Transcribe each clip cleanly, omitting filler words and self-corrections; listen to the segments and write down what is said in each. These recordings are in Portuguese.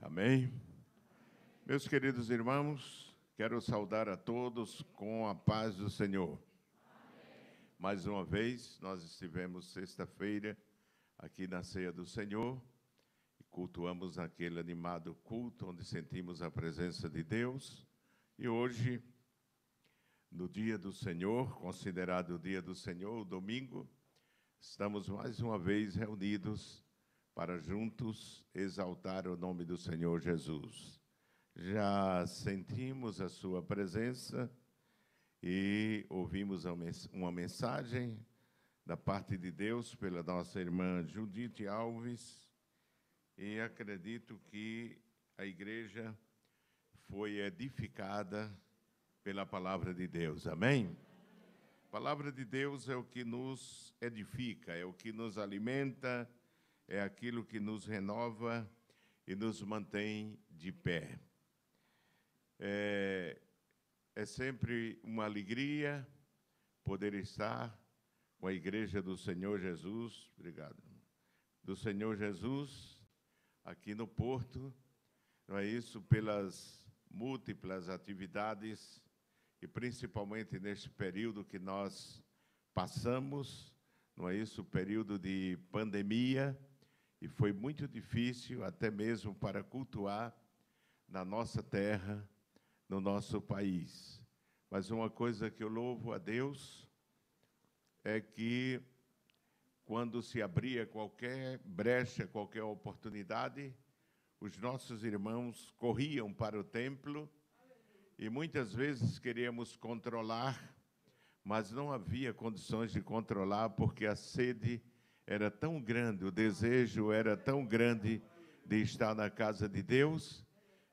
Amém? Meus queridos irmãos, quero saudar a todos com a paz do Senhor. Mais uma vez, nós estivemos sexta-feira aqui na Ceia do Senhor e cultuamos aquele animado culto onde sentimos a presença de Deus. E hoje, no dia do Senhor, considerado o dia do Senhor, o domingo, estamos mais uma vez reunidos para juntos exaltar o nome do Senhor Jesus. Já sentimos a sua presença e ouvimos uma mensagem da parte de Deus pela nossa irmã Judite Alves, e acredito que a igreja foi edificada pela palavra de Deus. Amém? A palavra de Deus é o que nos edifica, é o que nos alimenta, é aquilo que nos renova e nos mantém de pé. É sempre uma alegria poder estar com a igreja do Senhor Jesus, obrigado, do Senhor Jesus, aqui no Porto, não é isso? Pelas múltiplas atividades e principalmente neste período que nós passamos, não é isso? Período de pandemia, e foi muito difícil até mesmo para cultuar na nossa terra, no nosso país. Mas uma coisa que eu louvo a Deus é que quando se abria qualquer brecha, qualquer oportunidade, os nossos irmãos corriam para o templo e muitas vezes queríamos controlar, mas não havia condições de controlar porque a sede era tão grande, o desejo era tão grande de estar na casa de Deus,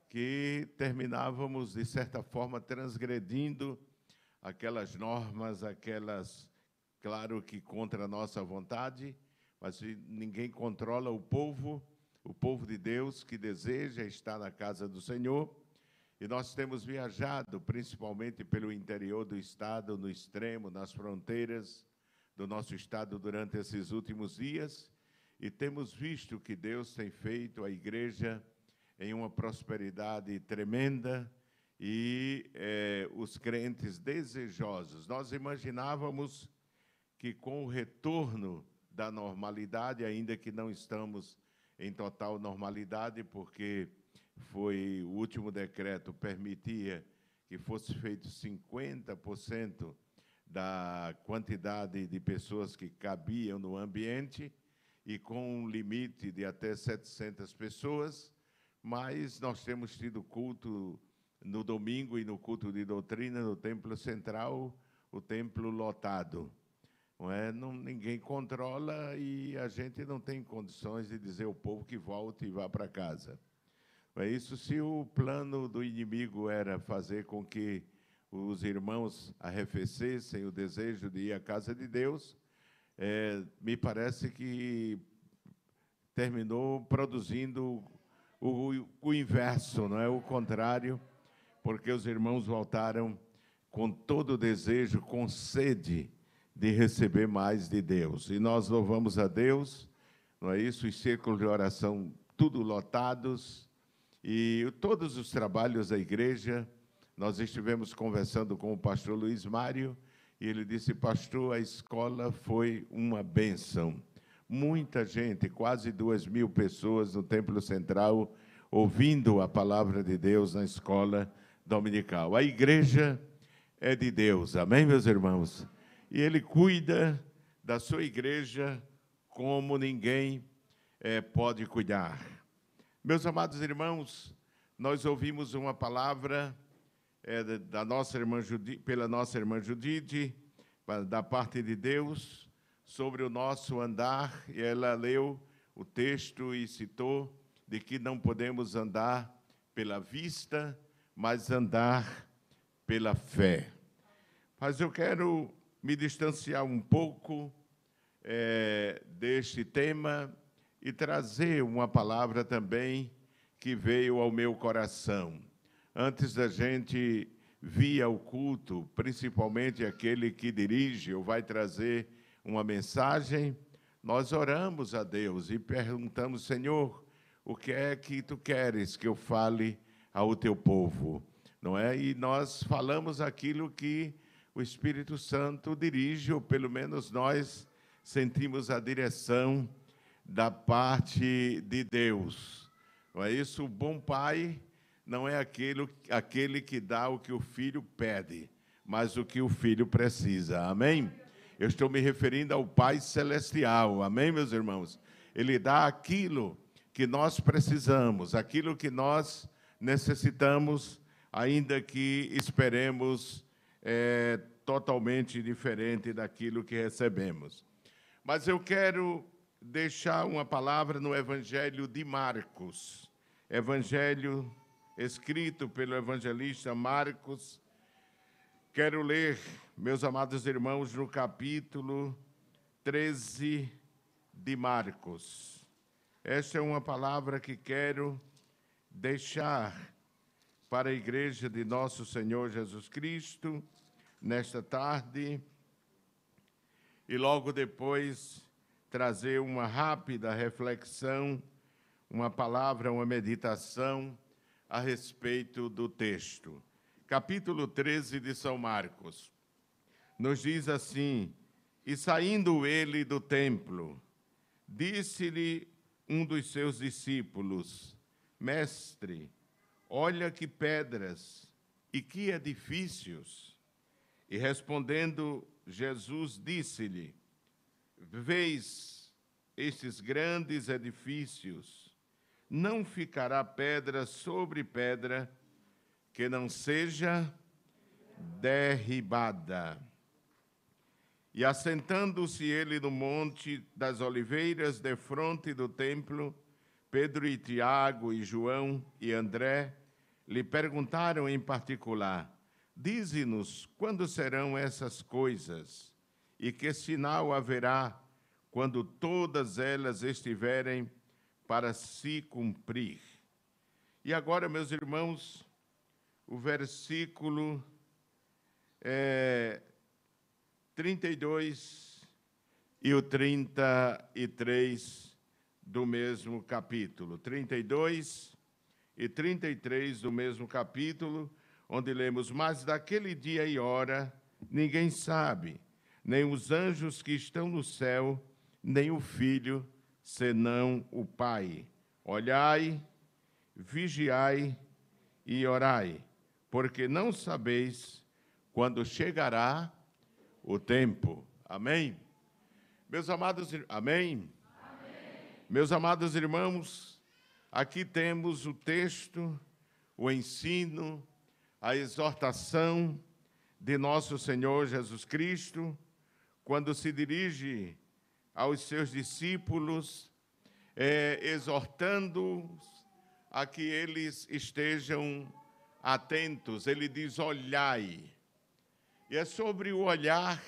que terminávamos, de certa forma, transgredindo aquelas normas, claro que contra a nossa vontade, mas ninguém controla o povo de Deus que deseja estar na casa do Senhor. E nós temos viajado, principalmente pelo interior do estado, no extremo, nas fronteiras do nosso estado durante esses últimos dias, e temos visto que Deus tem feito a igreja em uma prosperidade tremenda e os crentes desejosos. Nós imaginávamos que com o retorno da normalidade, ainda que não estamos em total normalidade, porque o último decreto permitia que fosse feito 50% da quantidade de pessoas que cabiam no ambiente e com um limite de até 700 pessoas, mas nós temos tido culto no domingo e no culto de doutrina no Templo Central, o templo lotado. Ninguém controla e a gente não tem condições de dizer ao povo que volte e vá para casa. É isso. Se o plano do inimigo era fazer com que os irmãos arrefecessem o desejo de ir à casa de Deus, me parece que terminou produzindo o inverso, não é? O contrário, porque os irmãos voltaram com todo o desejo, com sede de receber mais de Deus. E nós louvamos a Deus, não é isso? Os círculos de oração tudo lotados, e todos os trabalhos da igreja. Nós estivemos conversando com o pastor Luiz Mário, e ele disse: pastor, a escola foi uma bênção. Muita gente, quase 2.000 pessoas no Templo Central, ouvindo a palavra de Deus na escola dominical. A igreja é de Deus, amém, meus irmãos? E Ele cuida da sua igreja como ninguém pode cuidar. Meus amados irmãos, nós ouvimos uma palavra da nossa irmã pela nossa irmã Judite, da parte de Deus, sobre o nosso andar, e ela leu o texto e citou de que não podemos andar pela vista, mas andar pela fé. Mas eu quero me distanciar um pouco deste tema e trazer uma palavra também que veio ao meu coração. Antes da gente vir ao culto, principalmente aquele que dirige ou vai trazer uma mensagem, nós oramos a Deus e perguntamos: Senhor, o que é que tu queres que eu fale ao teu povo? Não é? E nós falamos aquilo que o Espírito Santo dirige, ou pelo menos nós sentimos a direção da parte de Deus. Não é isso? O bom pai não é aquele que dá o que o filho pede, mas o que o filho precisa. Amém? Eu estou me referindo ao Pai Celestial. Amém, meus irmãos? Ele dá aquilo que nós precisamos, aquilo que nós necessitamos, ainda que esperemos totalmente diferente daquilo que recebemos. Mas eu quero deixar uma palavra no Evangelho de Marcos, Evangelho escrito pelo evangelista Marcos. Quero ler, meus amados irmãos, no capítulo 13 de Marcos. Esta é uma palavra que quero deixar para a igreja de nosso Senhor Jesus Cristo, nesta tarde, e logo depois trazer uma rápida reflexão, uma palavra, uma meditação a respeito do texto. Capítulo 13 de São Marcos, nos diz assim: e saindo ele do templo, disse-lhe um dos seus discípulos: Mestre, olha que pedras e que edifícios. E respondendo Jesus disse-lhe: Vês estes grandes edifícios? Não ficará pedra sobre pedra que não seja derribada. E assentando-se ele no monte das oliveiras, defronte do templo, Pedro e Tiago e João e André lhe perguntaram em particular: Dize-nos quando serão essas coisas, e que sinal haverá quando todas elas estiverem para se cumprir. E agora, meus irmãos, o versículo 32 e o 33 do mesmo capítulo. 32 e 33 do mesmo capítulo, onde lemos: Mas daquele dia e hora ninguém sabe, nem os anjos que estão no céu, nem o Filho, senão o Pai. Olhai, vigiai e orai, porque não sabeis quando chegará o tempo. Amém? Meus amados, amém? Amém. Meus amados irmãos, aqui temos o texto, o ensino, a exortação de nosso Senhor Jesus Cristo, quando se dirige aos seus discípulos, exortando-os a que eles estejam atentos. Ele diz: olhai. E é sobre o olhar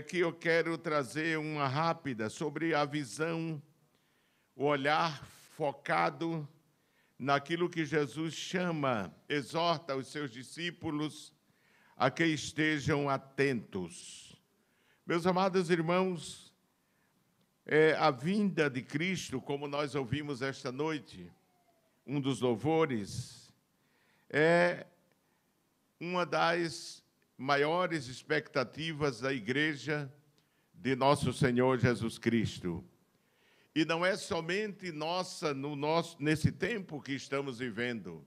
que eu quero trazer uma rápida, sobre a visão, o olhar focado naquilo que Jesus chama, exorta os seus discípulos a que estejam atentos. Meus amados irmãos, a vinda de Cristo, como nós ouvimos esta noite, um dos louvores, é uma das maiores expectativas da igreja de nosso Senhor Jesus Cristo. E não é somente nossa, nesse tempo que estamos vivendo.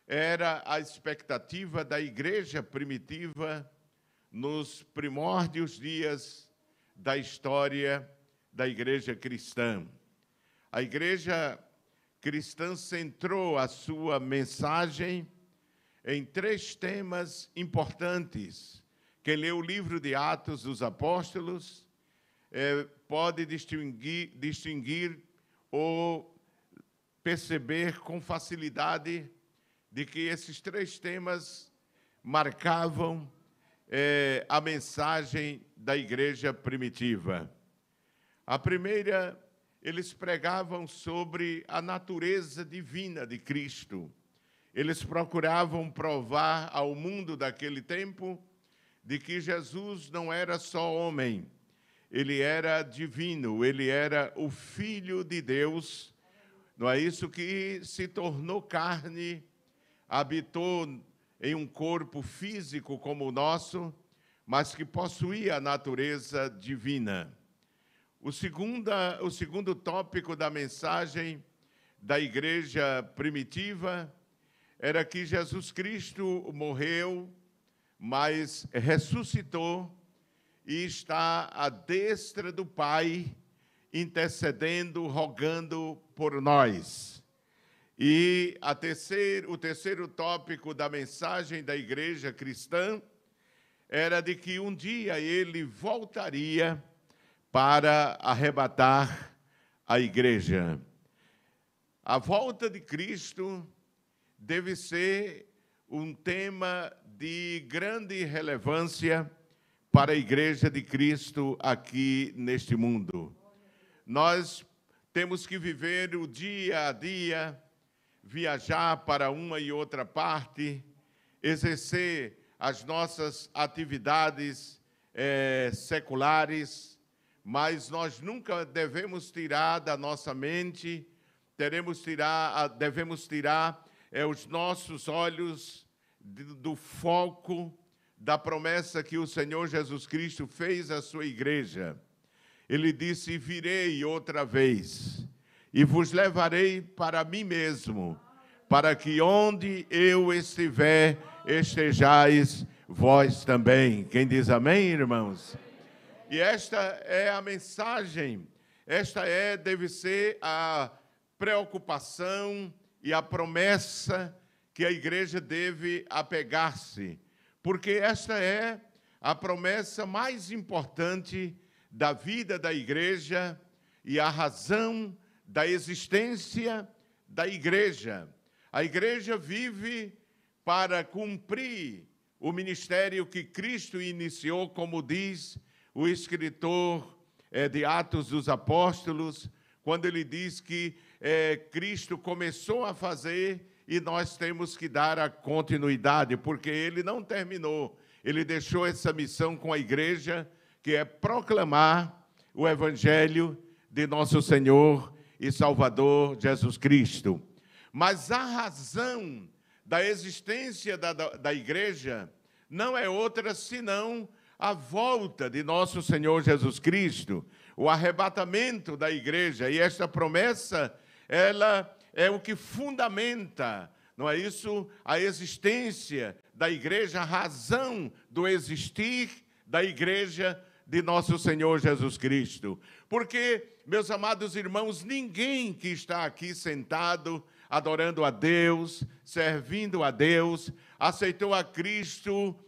Era a expectativa da igreja primitiva nos primórdios dias da história da igreja cristã. A igreja cristã centrou a sua mensagem em 3 temas importantes. Quem lê o livro de Atos dos Apóstolos pode distinguir ou perceber com facilidade de que esses 3 temas marcavam a mensagem da igreja primitiva. A primeira, eles pregavam sobre a natureza divina de Cristo. Eles procuravam provar ao mundo daquele tempo de que Jesus não era só homem, ele era divino, ele era o Filho de Deus, não é isso? Que se tornou carne, habitou em um corpo físico como o nosso, mas que possuía a natureza divina. O segundo tópico da mensagem da igreja primitiva era que Jesus Cristo morreu, mas ressuscitou e está à destra do Pai, intercedendo, rogando por nós. E o terceiro tópico da mensagem da igreja cristã era de que um dia ele voltaria para arrebatar a igreja. A volta de Cristo deve ser um tema de grande relevância para a igreja de Cristo aqui neste mundo. Nós temos que viver o dia a dia, viajar para uma e outra parte, exercer as nossas atividades seculares, mas nós nunca devemos tirar da nossa mente, devemos tirar os nossos olhos do foco da promessa que o Senhor Jesus Cristo fez à sua igreja. Ele disse: virei outra vez e vos levarei para mim mesmo, para que onde eu estiver, estejais vós também. Quem diz amém, irmãos? E esta é a mensagem, deve ser a preocupação e a promessa que a igreja deve apegar-se, porque esta é a promessa mais importante da vida da igreja e a razão da existência da igreja. A igreja vive para cumprir o ministério que Cristo iniciou, como diz o escritor de Atos dos Apóstolos, quando ele diz que Cristo começou a fazer e nós temos que dar a continuidade, porque ele não terminou. Ele deixou essa missão com a igreja, que é proclamar o evangelho de nosso Senhor e Salvador Jesus Cristo. Mas a razão da existência da igreja não é outra senão a volta de nosso Senhor Jesus Cristo, o arrebatamento da igreja. E esta promessa, ela é o que fundamenta, não é isso? A existência da igreja, a razão do existir da igreja de nosso Senhor Jesus Cristo. Porque, meus amados irmãos, ninguém que está aqui sentado, adorando a Deus, servindo a Deus, aceitou a Cristo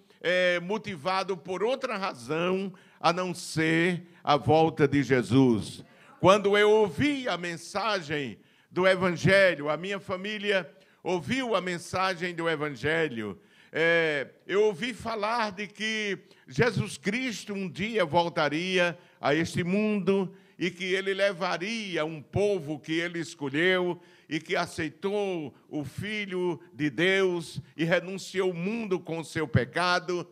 motivado por outra razão, a não ser a volta de Jesus. Quando eu ouvi a mensagem do Evangelho, a minha família ouviu a mensagem do Evangelho, eu ouvi falar de que Jesus Cristo um dia voltaria a este mundo e que ele levaria um povo que ele escolheu e que aceitou o Filho de Deus e renunciou ao mundo com o seu pecado.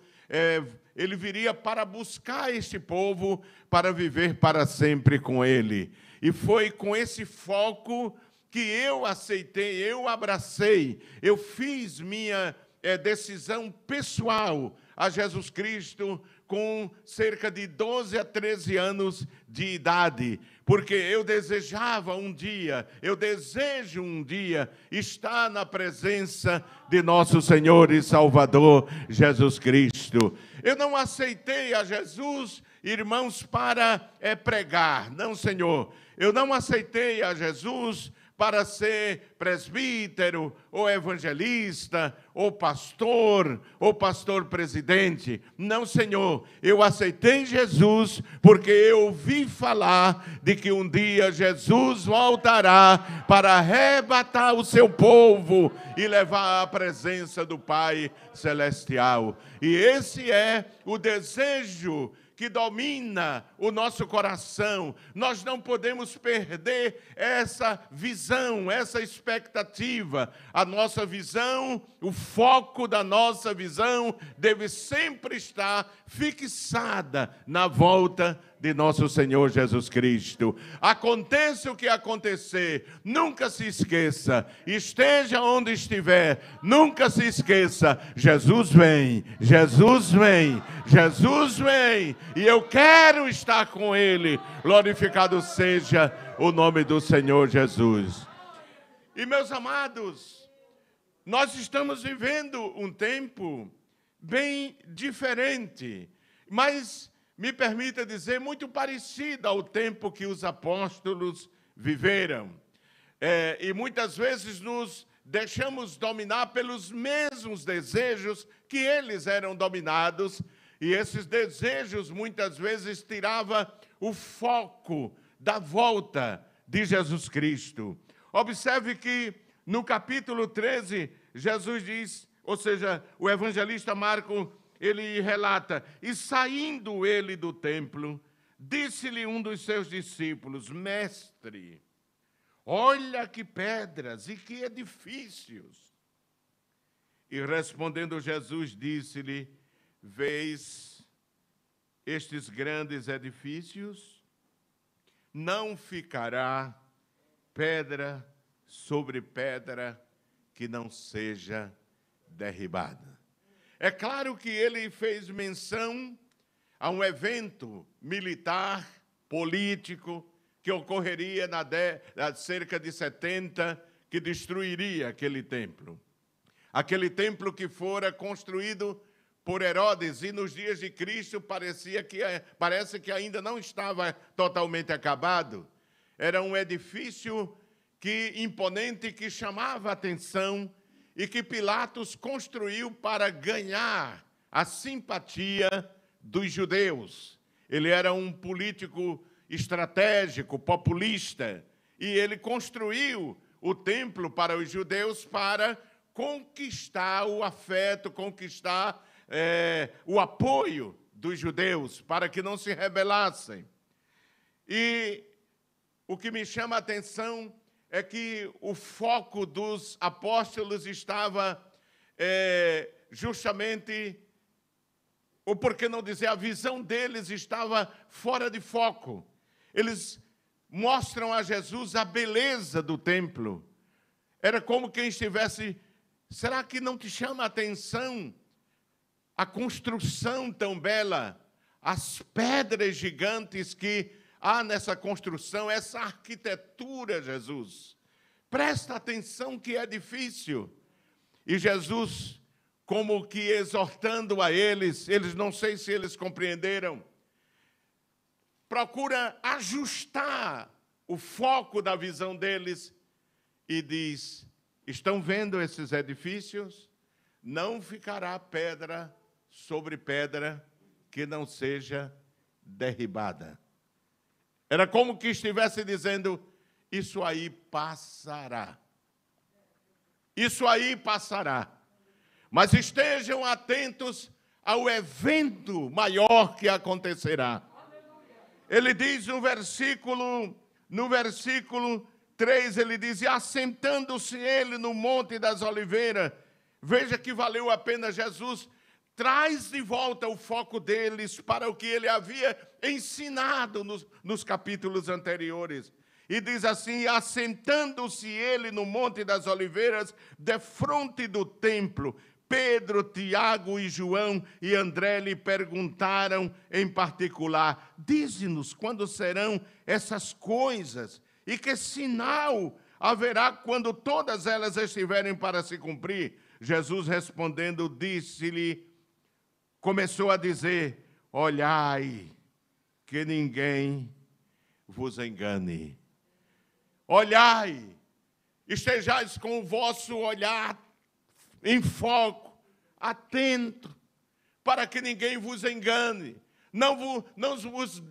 Ele viria para buscar este povo, para viver para sempre com ele. E foi com esse foco que eu aceitei, eu abracei, eu fiz minha decisão pessoal a Jesus Cristo com cerca de 12 a 13 anos de idade, porque eu desejava eu desejo um dia estar na presença de nosso Senhor e Salvador Jesus Cristo. Eu não aceitei a Jesus, irmãos, para pregar, não, Senhor. Eu não aceitei a Jesus para ser presbítero, ou evangelista, ou pastor presidente. Não, Senhor, eu aceitei Jesus porque eu ouvi falar de que um dia Jesus voltará para arrebatar o seu povo e levar à presença do Pai Celestial. E esse é o desejo que domina o nosso coração. Nós não podemos perder essa visão, essa expectativa. A nossa visão, o foco da nossa visão deve sempre estar fixada na volta de nosso Senhor Jesus Cristo. Aconteça o que acontecer, nunca se esqueça, esteja onde estiver, nunca se esqueça, Jesus vem, Jesus vem, Jesus vem, e eu quero estar com Ele. Glorificado seja o nome do Senhor Jesus. E meus amados, nós estamos vivendo um tempo bem diferente, mas me permita dizer, muito parecido ao tempo que os apóstolos viveram. E muitas vezes nos deixamos dominar pelos mesmos desejos que eles eram dominados, e esses desejos muitas vezes tiravam o foco da volta de Jesus Cristo. Observe que no capítulo 13, Jesus diz, ou seja, o evangelista Marcos, ele relata, e saindo ele do templo, disse-lhe um dos seus discípulos, mestre, olha que pedras e que edifícios. E respondendo Jesus, disse-lhe, vês estes grandes edifícios? Não ficará pedra sobre pedra que não seja derribada. É claro que ele fez menção a um evento militar, político, que ocorreria na cerca de 70, que destruiria aquele templo. Aquele templo que fora construído por Herodes, e nos dias de Cristo parece que ainda não estava totalmente acabado. Era um edifício imponente, que chamava a atenção, e que Pilatos construiu para ganhar a simpatia dos judeus. Ele era um político estratégico, populista, e ele construiu o templo para os judeus para conquistar o afeto, conquistar o apoio dos judeus, para que não se rebelassem. E o que me chama a atenção é que o foco dos apóstolos estava justamente, ou por que não dizer, a visão deles estava fora de foco. Eles mostram a Jesus a beleza do templo. Era como quem estivesse, será que não te chama a atenção a construção tão bela, as pedras gigantes que há nessa construção, essa arquitetura, Jesus? Presta atenção que é difícil. E Jesus, como que exortando a eles não sei se eles compreenderam, procura ajustar o foco da visão deles e diz, estão vendo esses edifícios? Não ficará pedra sobre pedra que não seja derribada. Era como que estivesse dizendo, isso aí passará. Isso aí passará. Mas estejam atentos ao evento maior que acontecerá. Ele diz no versículo 3, ele diz, e assentando-se ele no Monte das Oliveiras, veja que valeu a pena. Jesus traz de volta o foco deles para o que ele havia ensinado nos capítulos anteriores. E diz assim, assentando-se ele no Monte das Oliveiras, defronte do templo, Pedro, Tiago e João e André lhe perguntaram em particular, dize-nos quando serão essas coisas e que sinal haverá quando todas elas estiverem para se cumprir? Jesus respondendo, disse-lhe, começou a dizer, olhai que ninguém vos engane. Olhai, estejais com o vosso olhar em foco, atento, para que ninguém vos engane. Não vos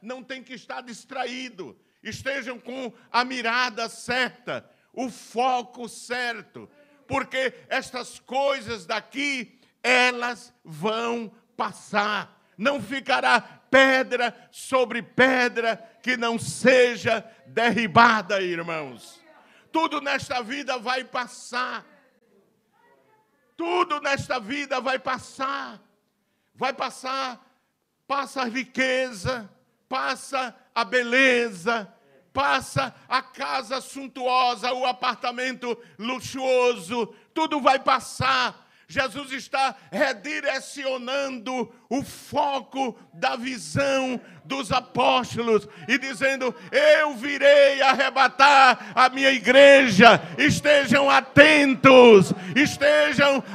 não tem que estar distraído. Estejam com a mirada certa, o foco certo, porque estas coisas daqui, elas vão passar. Não ficará pedra sobre pedra que não seja derribada, irmãos. Tudo nesta vida vai passar. Tudo nesta vida vai passar. Vai passar, passa a riqueza, passa a beleza, passa a casa suntuosa, o apartamento luxuoso, tudo vai passar. Jesus está redirecionando o foco da visão dos apóstolos e dizendo: eu virei arrebatar a minha igreja. Estejam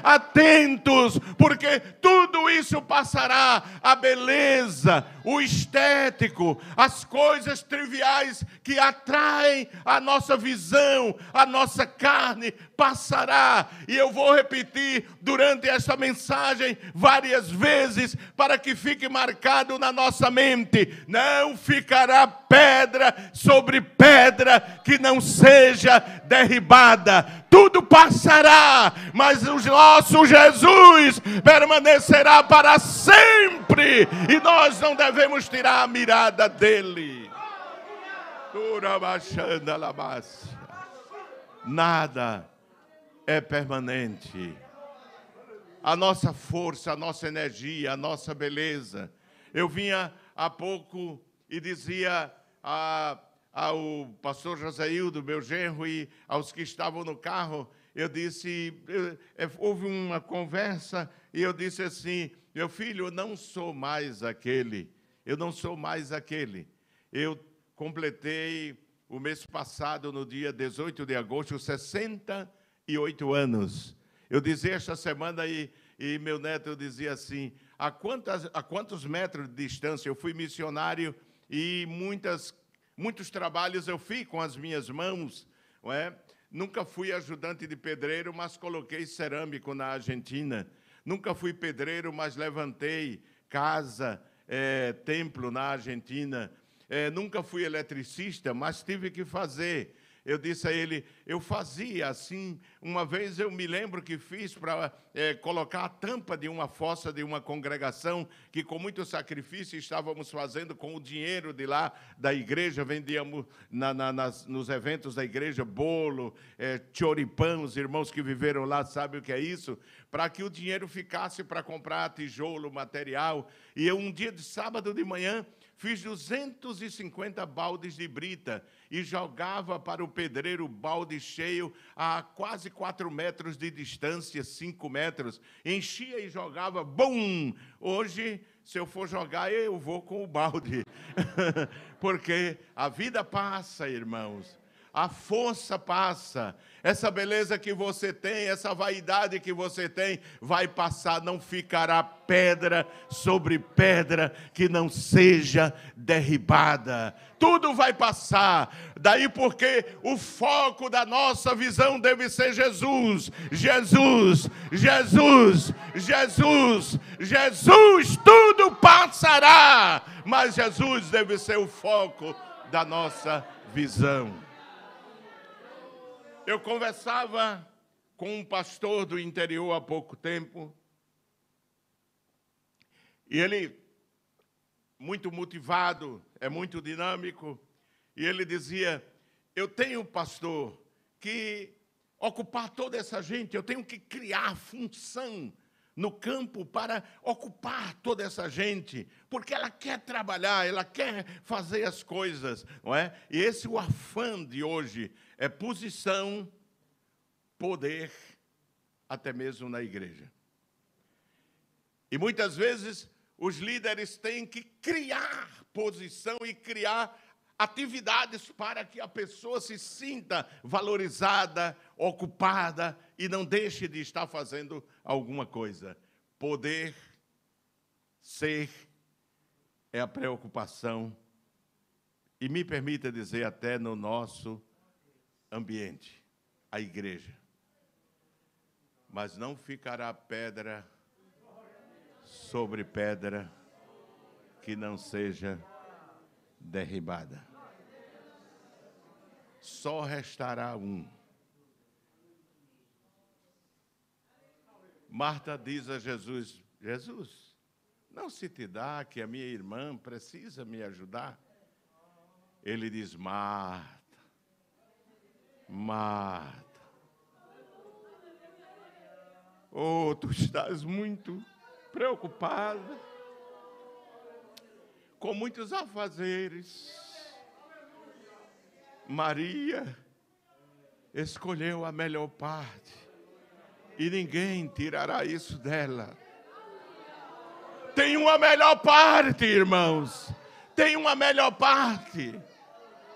atentos, porque tudo isso passará. A beleza, o estético, as coisas triviais que atraem a nossa visão, a nossa carne, passará. E eu vou repetir durante esta mensagem várias vezes para que fique marcado na nossa mente: não ficará pedra sobre pedra que não seja derribada. Tudo passará, mas o nosso Jesus permanecerá para sempre, e nós não devemos tirar a mirada dele. Nada é permanente. A nossa força, a nossa energia, a nossa beleza. Eu vinha há pouco e dizia ao pastor Joséildo, meu genro, e aos que estavam no carro, eu disse, houve uma conversa, e eu disse assim: meu filho, eu não sou mais aquele. Eu completei o mês passado, no dia 18 de agosto, 68 anos. Eu dizia esta semana, e meu neto, eu dizia assim: a quantos metros de distância? Eu fui missionário e muitos trabalhos eu fiz com as minhas mãos, não é? Nunca fui ajudante de pedreiro, mas coloquei cerâmico na Argentina. Nunca fui pedreiro, mas levantei casa, templo na Argentina. Nunca fui eletricista, mas tive que fazer. Eu disse a ele, eu fazia assim. Uma vez eu me lembro que fiz para colocar a tampa de uma fossa de uma congregação que com muito sacrifício estávamos fazendo com o dinheiro de lá da igreja. Vendíamos nos eventos da igreja bolo, choripã. Os irmãos que viveram lá sabem o que é isso. Para que o dinheiro ficasse para comprar tijolo, material. E eu, um dia de sábado de manhã, fiz 250 baldes de brita e jogava para o pedreiro balde cheio a quase 4 metros de distância, 5 metros. Enchia e jogava, bum! Hoje, se eu for jogar, eu vou com o balde. Porque a vida passa, irmãos. A força passa. Essa beleza que você tem, essa vaidade que você tem, vai passar. Não ficará pedra sobre pedra que não seja derribada. Tudo vai passar. Daí porque o foco da nossa visão deve ser Jesus. Jesus, Jesus, Jesus, Jesus. Tudo passará, mas Jesus deve ser o foco da nossa visão. Eu conversava com um pastor do interior há pouco tempo, e ele, muito motivado, é muito dinâmico, e ele dizia, eu tenho, pastor, que ocupar toda essa gente, eu tenho que criar função no campo para ocupar toda essa gente, porque ela quer trabalhar, ela quer fazer as coisas, não é? E esse é o afã de hoje, é posição, poder, até mesmo na igreja. E muitas vezes os líderes têm que criar posição e criar atividades para que a pessoa se sinta valorizada, ocupada e não deixe de estar fazendo alguma coisa. Poder, ser, é a preocupação, e me permita dizer até no nosso ambiente, a igreja. Mas não ficará pedra sobre pedra que não seja derribada. Só restará um. Marta diz a Jesus, Jesus, não se te dá que a minha irmã precisa me ajudar? Ele diz, Marta, Marta, oh, tu estás muito preocupada com muitos afazeres, Maria escolheu a melhor parte, e ninguém tirará isso dela. Tem uma melhor parte, irmãos. Tem uma melhor parte.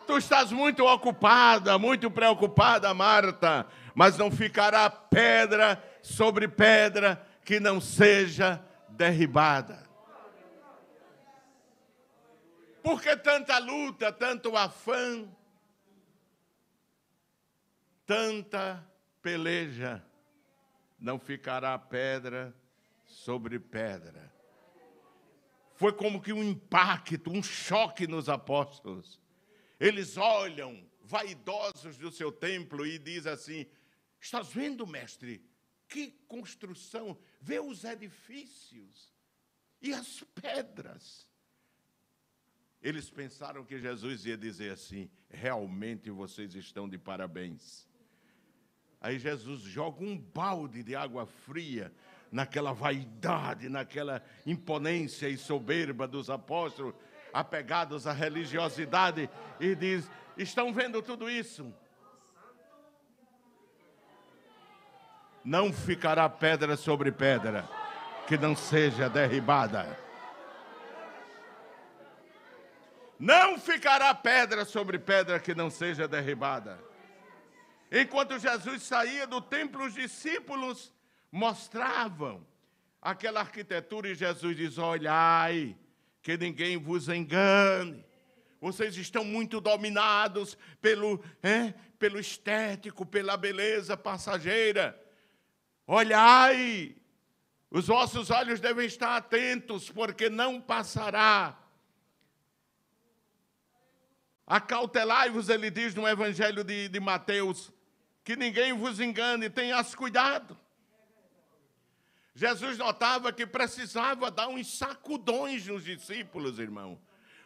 Tu estás muito ocupada, muito preocupada, Marta, mas não ficará pedra sobre pedra que não seja derribada. Por que tanta luta, tanto afã, tanta peleja? Não ficará pedra sobre pedra. Foi como que um impacto, um choque nos apóstolos. Eles olham, vaidosos do seu templo, e dizem assim: estás vendo, mestre? Que construção! Vê os edifícios e as pedras. Eles pensaram que Jesus ia dizer assim: realmente vocês estão de parabéns. Aí Jesus joga um balde de água fria naquela vaidade, naquela imponência e soberba dos apóstolos, apegados à religiosidade, e diz: estão vendo tudo isso? Não ficará pedra sobre pedra que não seja derribada. Não ficará pedra sobre pedra que não seja derribada. Enquanto Jesus saía do templo, os discípulos mostravam aquela arquitetura, e Jesus diz: olhai, que ninguém vos engane. Vocês estão muito dominados pelo estético, pela beleza passageira. Olhai, os vossos olhos devem estar atentos, porque não passará. Acautelai-vos, ele diz no Evangelho de Mateus, que ninguém vos engane, tenhas cuidado. Jesus notava que precisava dar uns sacudões nos discípulos, irmão.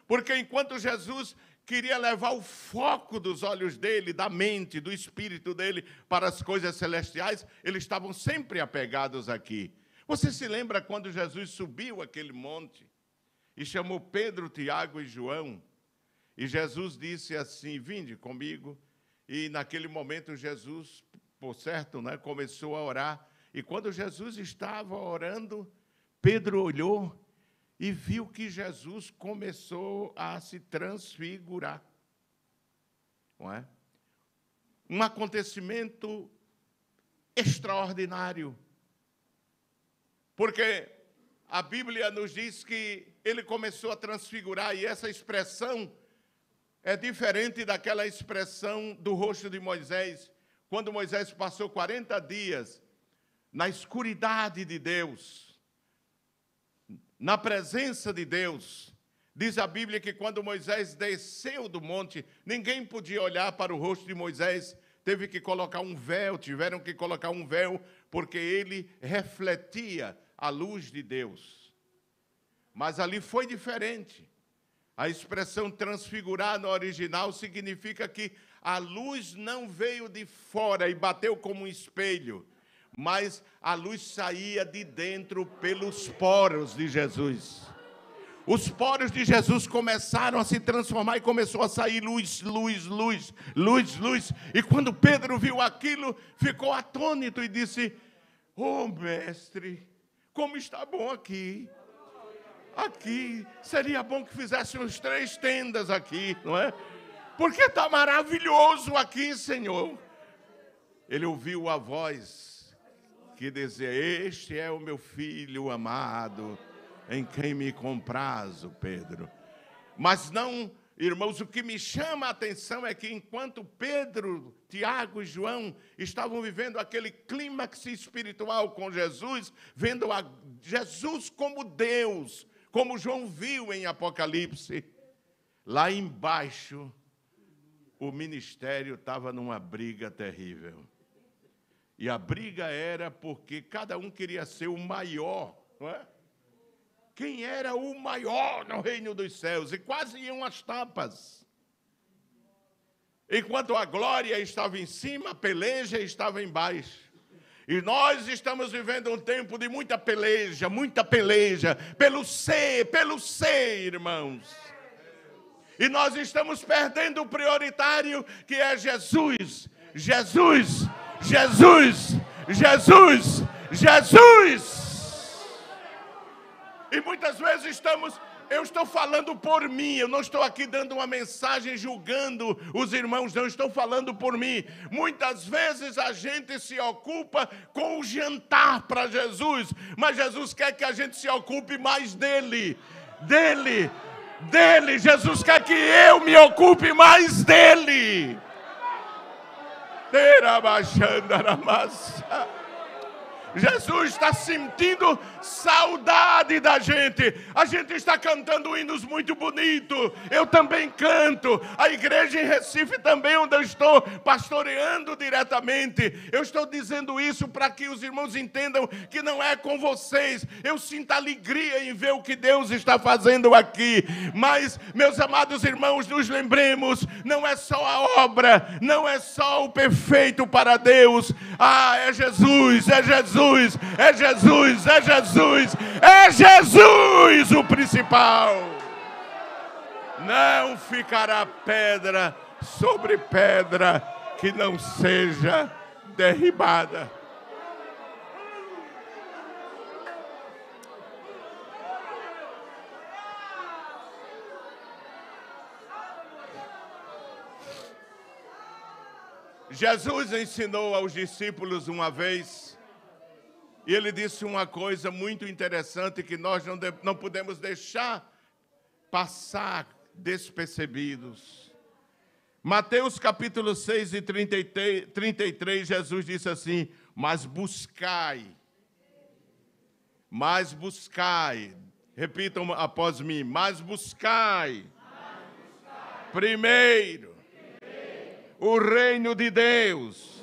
Porque enquanto Jesus queria levar o foco dos olhos dele, da mente, do espírito dele para as coisas celestiais, eles estavam sempre apegados aqui. Você se lembra quando Jesus subiu aquele monte e chamou Pedro, Tiago e João? E Jesus disse assim: vinde comigo. E naquele momento Jesus, por certo, começou a orar. E quando Jesus estava orando, Pedro olhou e viu que Jesus começou a se transfigurar. Não é? Um acontecimento extraordinário. Porque a Bíblia nos diz que ele começou a transfigurar, e essa expressão é diferente daquela expressão do rosto de Moisés, quando Moisés passou 40 dias na escuridade de Deus, na presença de Deus. Diz a Bíblia que quando Moisés desceu do monte, ninguém podia olhar para o rosto de Moisés, tiveram que colocar um véu, porque ele refletia a luz de Deus. Mas ali foi diferente. A expressão transfigurar no original significa que a luz não veio de fora e bateu como um espelho, mas a luz saía de dentro pelos poros de Jesus. Os poros de Jesus começaram a se transformar e começou a sair luz, luz, luz, luz, luz. E quando Pedro viu aquilo, ficou atônito e disse: oh, mestre, como está bom aqui. Aqui, seria bom que fizessem uns 3 tendas aqui, não é? Porque está maravilhoso aqui, Senhor. Ele ouviu a voz que dizia: este é o meu filho amado, em quem me comprazo, Pedro. Mas não, irmãos, o que me chama a atenção é que enquanto Pedro, Tiago e João estavam vivendo aquele clímax espiritual com Jesus, vendo Jesus como Deus, como João viu em Apocalipse, lá embaixo, o ministério estava numa briga terrível. E a briga era porque cada um queria ser o maior, não é? Quem era o maior no reino dos céus? E quase iam as tapas. Enquanto a glória estava em cima, a peleja estava embaixo. E nós estamos vivendo um tempo de muita peleja pelo ser, irmãos. E nós estamos perdendo o prioritário, que é Jesus. Jesus, Jesus, Jesus, Jesus. E muitas vezes eu estou falando por mim, eu não estou aqui dando uma mensagem julgando os irmãos, não, estou falando por mim. Muitas vezes a gente se ocupa com o jantar para Jesus, mas Jesus quer que a gente se ocupe mais dele. Jesus quer que eu me ocupe mais dele. Jesus está sentindo saudade da gente. A gente está cantando hinos muito bonitos. Eu também canto. A igreja em Recife também, onde eu estou pastoreando diretamente. Eu estou dizendo isso para que os irmãos entendam que não é com vocês. Eu sinto alegria em ver o que Deus está fazendo aqui. Mas, meus amados irmãos, nos lembremos, não é só a obra, não é só o perfeito para Deus. É Jesus, é Jesus. É Jesus, é Jesus, é Jesus o principal. Não ficará pedra sobre pedra que não seja derribada. Jesus ensinou aos discípulos uma vez. E ele disse uma coisa muito interessante que nós não podemos deixar passar despercebidos. Mateus capítulo 6 e 33, Jesus disse assim: mas buscai, repitam após mim, mas buscai primeiro o reino de Deus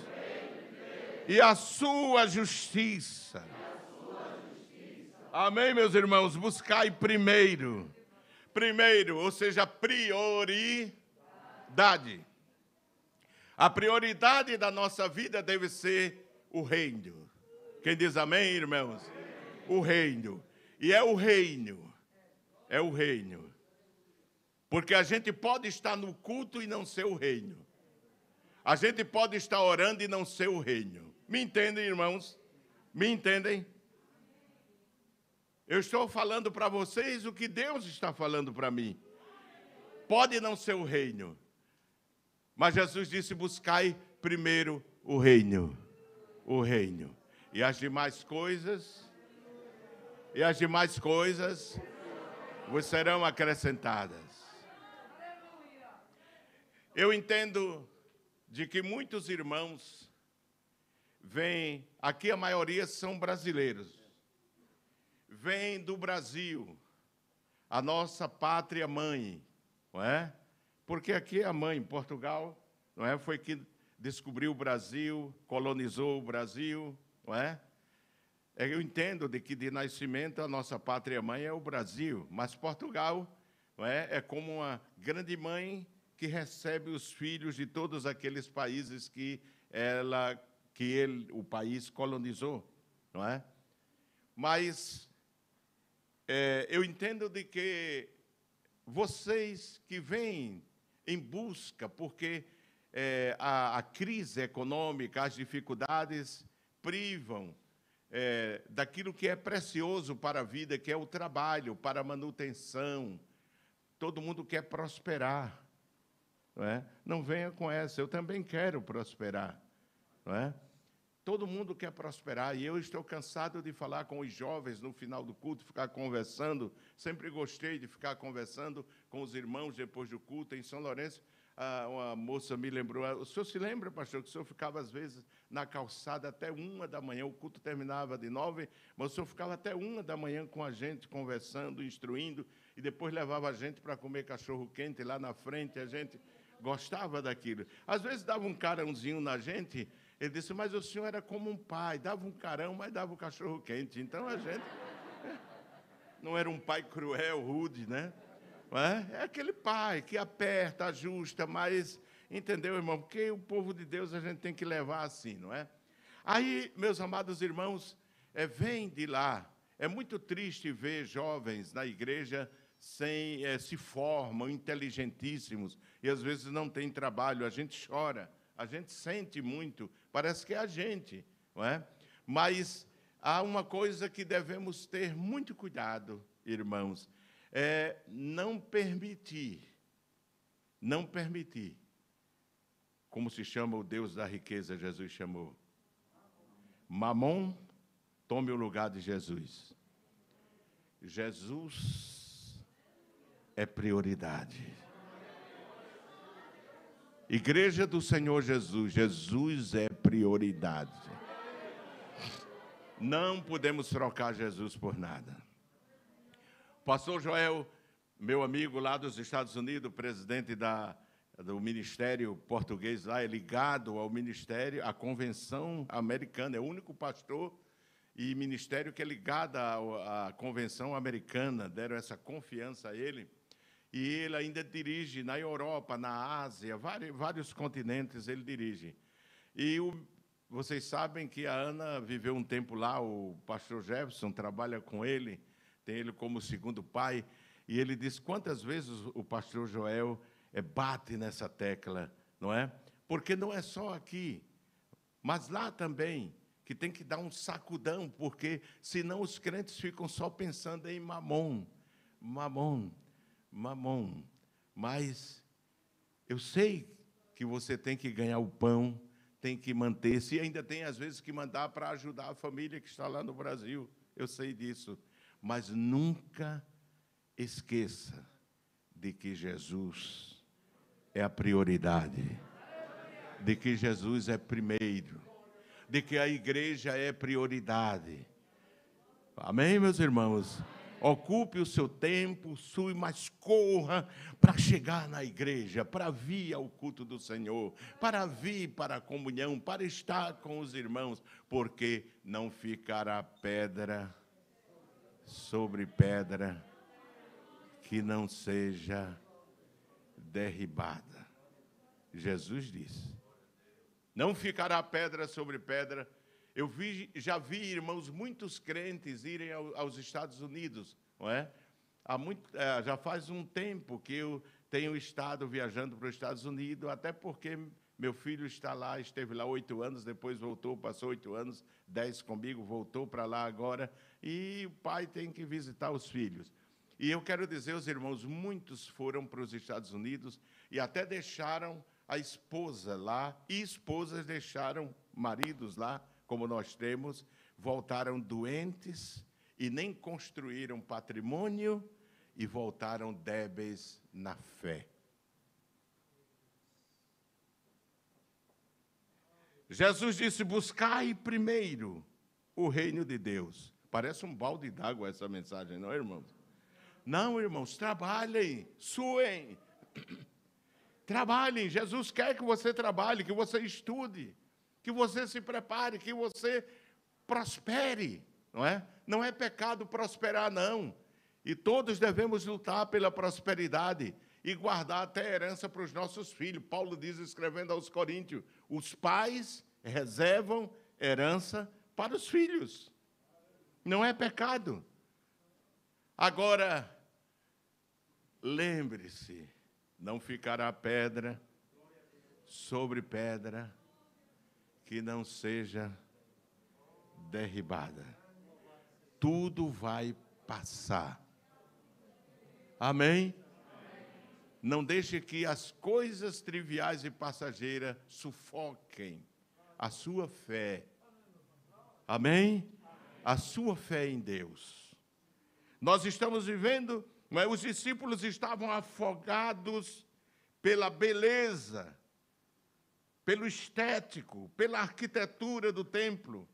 e a sua justiça. Amém, meus irmãos? Buscai primeiro, ou seja, prioridade. A prioridade da nossa vida deve ser o reino. Quem diz amém, irmãos? O reino. E é o reino. Porque a gente pode estar no culto e não ser o reino. A gente pode estar orando e não ser o reino. Me entendem, irmãos? Me entendem? Eu estou falando para vocês o que Deus está falando para mim. Pode não ser o reino, mas Jesus disse: buscai primeiro o reino. E as demais coisas vos serão acrescentadas. Eu entendo de que muitos irmãos vêm, aqui a maioria são brasileiros, vêm do Brasil, a nossa pátria mãe, não é? Porque aqui é a mãe, Portugal, não é? Foi que descobriu o Brasil, colonizou o Brasil, não é? Eu entendo de que de nascimento a nossa pátria mãe é o Brasil, mas Portugal, não é? É como uma grande mãe que recebe os filhos de todos aqueles países que o país colonizou, não é? Mas eu entendo de que vocês que vêm em busca, porque a crise econômica, as dificuldades privam daquilo que é precioso para a vida, que é o trabalho, para a manutenção. Todo mundo quer prosperar. Não é? Não venha com essa, eu também quero prosperar. Não é? Todo mundo quer prosperar, e eu estou cansado de falar com os jovens no final do culto, ficar conversando. Sempre gostei de ficar conversando com os irmãos depois do culto. Em São Lourenço, uma moça me lembrou: o senhor se lembra, pastor, que o senhor ficava às vezes na calçada até 1h, o culto terminava de 9h, mas o senhor ficava até 1h com a gente, conversando, instruindo, e depois levava a gente para comer cachorro-quente lá na frente. A gente gostava daquilo. Às vezes dava um carãozinho na gente. Ele disse: mas o senhor era como um pai, dava um carão, mas dava o cachorro-quente. Então a gente não era um pai cruel, rude, né? É aquele pai que aperta, ajusta, mas, entendeu, irmão? Porque o povo de Deus a gente tem que levar assim, não é? Aí, meus amados irmãos, vem de lá. É muito triste ver jovens na igreja se formam, inteligentíssimos, e às vezes não têm trabalho. A gente chora, a gente sente muito, parece que é a gente, não é? Mas há uma coisa que devemos ter muito cuidado, irmãos, é não permitir, como se chama o Deus da riqueza, Jesus chamou, Mamon, tome o lugar de Jesus. Jesus é prioridade. Igreja do Senhor Jesus, Jesus é prioridade. Não podemos trocar Jesus por nada. Pastor Joel, meu amigo lá dos Estados Unidos, presidente do Ministério Português lá, é ligado ao Ministério, à Convenção Americana, é o único pastor e ministério que é ligado à Convenção Americana, deram essa confiança a ele, e ele ainda dirige na Europa, na Ásia, vários continentes ele dirige. E vocês sabem que a Ana viveu um tempo lá, o pastor Jefferson trabalha com ele, tem ele como segundo pai, e ele diz quantas vezes o pastor Joel bate nessa tecla, não é? Porque não é só aqui, mas lá também, que tem que dar um sacudão, porque senão os crentes ficam só pensando em mamon. Mas eu sei que você tem que ganhar o pão, tem que manter-se, e ainda tem às vezes que mandar para ajudar a família que está lá no Brasil, eu sei disso, mas nunca esqueça de que Jesus é a prioridade, de que Jesus é primeiro, de que a igreja é prioridade. Amém, meus irmãos? Ocupe o seu tempo, sue, mas corra para chegar na igreja, para vir ao culto do Senhor, para vir para a comunhão, para estar com os irmãos, porque não ficará pedra sobre pedra que não seja derribada. Jesus disse, não ficará pedra sobre pedra. Eu já vi, irmãos, muitos crentes irem aos Estados Unidos, não é? Já faz um tempo que eu tenho estado viajando para os Estados Unidos, até porque meu filho está lá, esteve lá 8 anos, depois voltou, passou 8 anos, 10 comigo, voltou para lá agora, e o pai tem que visitar os filhos. E eu quero dizer aos irmãos, muitos foram para os Estados Unidos e até deixaram a esposa lá, e esposas deixaram maridos lá, como nós temos, voltaram doentes e nem construíram patrimônio e voltaram débeis na fé. Jesus disse, buscai primeiro o reino de Deus. Parece um balde d'água essa mensagem, não é, irmãos? Não, irmãos, trabalhem, suem. Trabalhem, Jesus quer que você trabalhe, que você estude, que você se prepare, que você prospere, não é? Não é pecado prosperar, não. E todos devemos lutar pela prosperidade e guardar até herança para os nossos filhos. Paulo diz, escrevendo aos Coríntios, os pais reservam herança para os filhos. Não é pecado. Agora, lembre-se, não ficará pedra sobre pedra que não seja derribada. Tudo vai passar. Amém? Não deixe que as coisas triviais e passageiras sufoquem a sua fé. Amém? A sua fé em Deus. Nós estamos vivendo, mas os discípulos estavam afogados pela beleza, pelo estético, pela arquitetura do templo.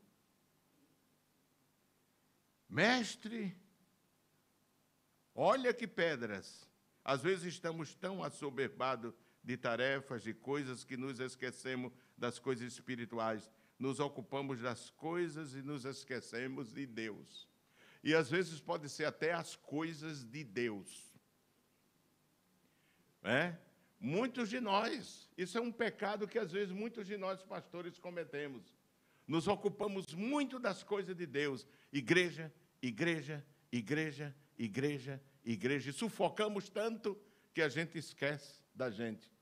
Mestre, olha que pedras. Às vezes estamos tão assoberbados de tarefas, de coisas, que nos esquecemos das coisas espirituais. Nos ocupamos das coisas e nos esquecemos de Deus. E às vezes pode ser até as coisas de Deus. Muitos de nós, isso é um pecado que às vezes muitos de nós pastores cometemos. nos ocupamos muito das coisas de Deus. Igreja, igreja, igreja, igreja, igreja. E sufocamos tanto que a gente esquece da gente.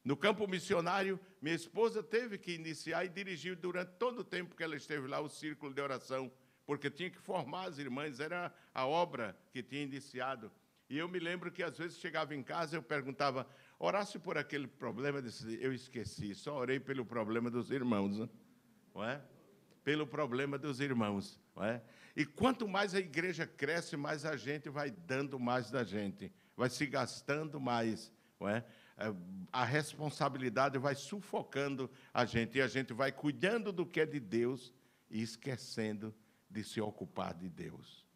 No campo missionário, minha esposa teve que iniciar e dirigir durante todo o tempo que ela esteve lá o círculo de oração, porque tinha que formar as irmãs, era a obra que tinha iniciado. E eu me lembro que às vezes chegava em casa, eu perguntava, orasse por aquele problema, eu esqueci, só orei pelo problema dos irmãos, não é? Pelo problema dos irmãos, não é? E quanto mais a igreja cresce, mais a gente vai dando mais da gente, vai se gastando mais, não é? A responsabilidade vai sufocando a gente, e a gente vai cuidando do que é de Deus e esquecendo de se ocupar de Deus.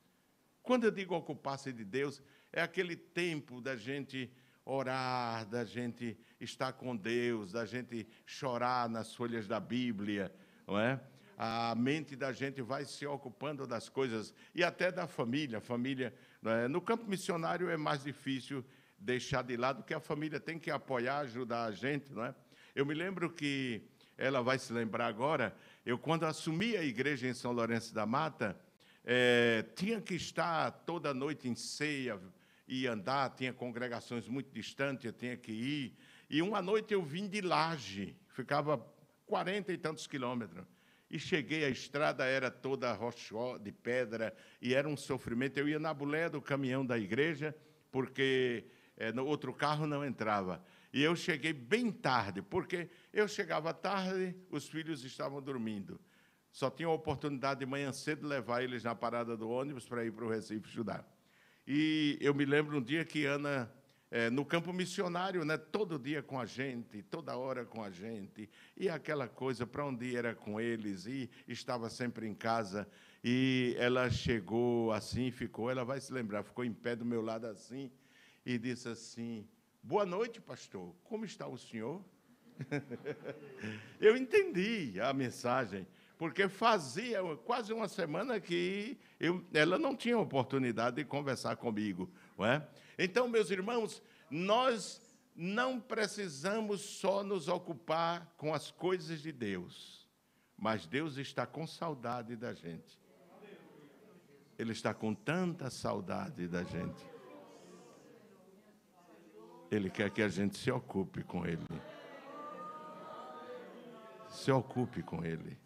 Quando eu digo ocupar-se de Deus, é aquele tempo da gente orar, da gente estar com Deus, da gente chorar nas folhas da Bíblia, não é? A mente da gente vai se ocupando das coisas, e até da família. A família, não é? No campo missionário é mais difícil deixar de lado, porque a família tem que apoiar, ajudar a gente, não é? Eu me lembro que, ela vai se lembrar agora, eu quando assumi a igreja em São Lourenço da Mata, tinha que estar toda noite em ceia e andar, tinha congregações muito distantes, eu tinha que ir, e uma noite eu vim de Laje, ficava 40 e tantos quilômetros, e cheguei, a estrada era toda rochosa, de pedra, e era um sofrimento. Eu ia na boleia do caminhão da igreja, porque no outro carro não entrava. E eu cheguei bem tarde, porque eu chegava tarde, os filhos estavam dormindo. Só tinha a oportunidade de manhã cedo levar eles na parada do ônibus para ir para o Recife estudar. E eu me lembro um dia que Ana, no campo missionário, né, todo dia com a gente, toda hora com a gente, e aquela coisa, para onde ir era com eles, e estava sempre em casa. E ela chegou assim, ficou, ela vai se lembrar, ficou em pé do meu lado assim, e disse assim, boa noite, pastor, como está o senhor? Eu entendi a mensagem, porque fazia quase uma semana que ela não tinha oportunidade de conversar comigo, não é? Então, meus irmãos, nós não precisamos só nos ocupar com as coisas de Deus, mas Deus está com saudade da gente. Ele está com tanta saudade da gente. Ele quer que a gente se ocupe com Ele. Se ocupe com Ele.